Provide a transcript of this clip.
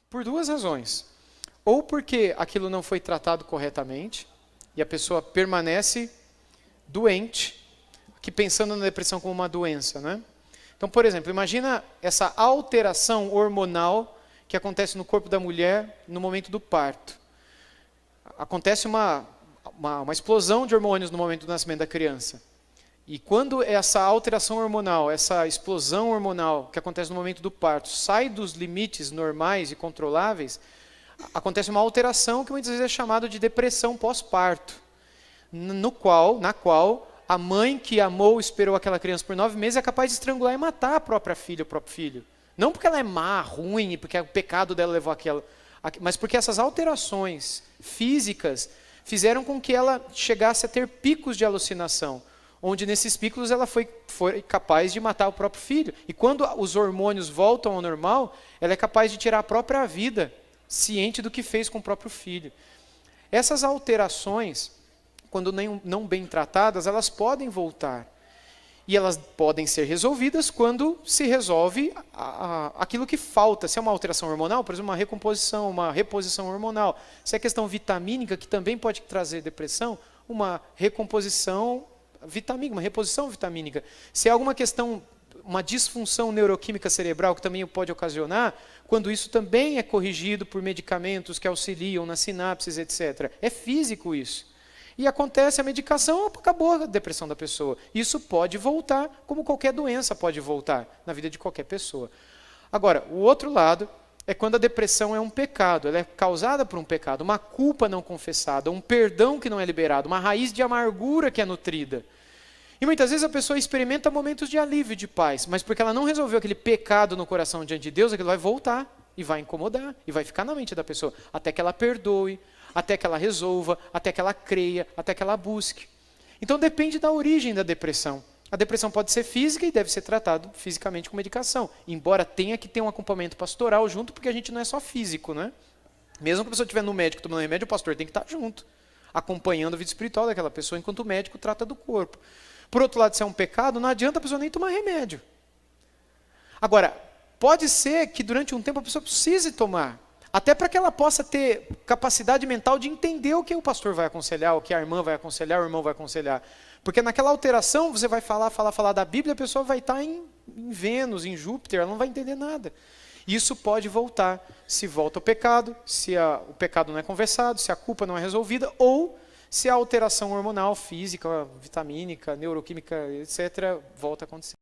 Por duas razões. Ou porque aquilo não foi tratado corretamente e a pessoa permanece doente, que pensando na depressão como uma doença, né? Então, por exemplo, imagina essa alteração hormonal que acontece no corpo da mulher no momento do parto. Acontece uma explosão de hormônios no momento do nascimento da criança. E quando essa alteração hormonal, essa explosão hormonal que acontece no momento do parto, sai dos limites normais e controláveis, acontece uma alteração que muitas vezes é chamada de depressão pós-parto, na qual a mãe que amou, esperou aquela criança por 9 meses é capaz de estrangular e matar a própria filha, o próprio filho. Não porque ela é má, ruim, porque o pecado dela levou aquela, mas porque essas alterações físicas fizeram com que ela chegasse a ter picos de alucinação, onde nesses picos ela foi capaz de matar o próprio filho. E quando os hormônios voltam ao normal, ela é capaz de tirar a própria vida, ciente do que fez com o próprio filho. Essas alterações, quando não bem tratadas, elas podem voltar. E elas podem ser resolvidas quando se resolve aquilo que falta. Se é uma alteração hormonal, por exemplo, uma recomposição, uma reposição hormonal. Se é questão vitamínica, que também pode trazer depressão, uma recomposição vitamínica, uma reposição vitamínica. Se é alguma questão, uma disfunção neuroquímica cerebral, que também pode ocasionar, quando isso também é corrigido por medicamentos que auxiliam nas sinapses, etc. É físico isso. E acontece a medicação, acabou a depressão da pessoa. Isso pode voltar, como qualquer doença pode voltar na vida de qualquer pessoa. Agora, o outro lado é quando a depressão é um pecado, ela é causada por um pecado, uma culpa não confessada, um perdão que não é liberado, uma raiz de amargura que é nutrida. E muitas vezes a pessoa experimenta momentos de alívio, de paz, mas porque ela não resolveu aquele pecado no coração diante de Deus, aquilo vai voltar e vai incomodar, e vai ficar na mente da pessoa, até que ela perdoe, até que ela resolva, até que ela creia, até que ela busque. Então depende da origem da depressão. A depressão pode ser física e deve ser tratado fisicamente com medicação, embora tenha que ter um acompanhamento pastoral junto, porque a gente não é só físico, né? Mesmo que a pessoa estiver no médico tomando remédio, o pastor tem que estar junto, acompanhando a vida espiritual daquela pessoa, enquanto o médico trata do corpo. Por outro lado, se é um pecado, não adianta a pessoa nem tomar remédio. Agora, pode ser que durante um tempo a pessoa precise tomar, até para que ela possa ter capacidade mental de entender o que o pastor vai aconselhar, o que a irmã vai aconselhar, o irmão vai aconselhar. Porque naquela alteração você vai falar da Bíblia, a pessoa vai estar em Vênus, em Júpiter, ela não vai entender nada. Isso pode voltar, se volta ao pecado, se o pecado não é conversado, se a culpa não é resolvida, ou se a alteração hormonal, física, vitamínica, neuroquímica, etc., volta a acontecer.